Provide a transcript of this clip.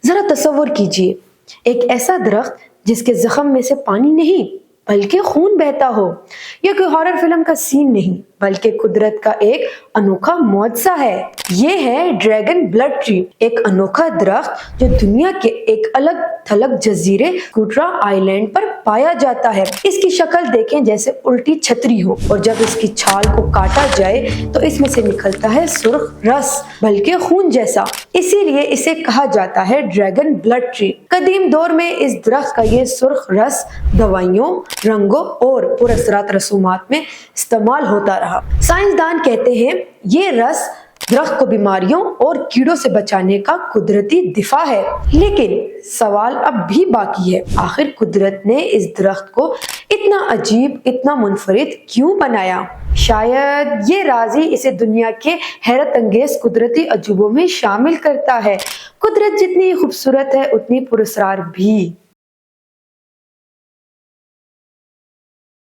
ذرا تصور کیجئے ایک ایسا درخت جس کے زخم میں سے پانی نہیں بلکہ خون بہتا ہو۔ یہ کوئی ہارر فلم کا سین نہیں بلکہ قدرت کا ایک انوکھا معجزہ ہے۔ یہ ہے ڈریگن بلڈ ٹری، ایک انوکھا درخت جو دنیا کے ایک الگ تھلگ جزیرے کوٹرا آئی لینڈ پر پایا جاتا ہے۔ اس کی شکل دیکھیں جیسے الٹی چھتری ہو، اور جب اس کی چھال کو کاٹا جائے تو اس میں سے نکلتا ہے سرخ رس، بلکہ خون جیسا۔ اسی لیے اسے کہا جاتا ہے ڈریگن بلڈ ٹری۔ قدیم دور میں اس درخت کا یہ سرخ رس دوائیوں، رنگوں اور پر اثرات رسومات میں استعمال ہوتا رہا۔ سائنسدان کہتے ہیں یہ رس درخت کو بیماریوں اور کیڑوں سے بچانے کا قدرتی دفاع ہے۔ لیکن سوال اب بھی باقی ہے، آخر قدرت نے اس درخت کو اتنا عجیب، اتنا منفرد کیوں بنایا؟ شاید یہ راز ہی اسے دنیا کے حیرت انگیز قدرتی عجوبوں میں شامل کرتا ہے۔ قدرت جتنی خوبصورت ہے اتنی پراسرار بھی۔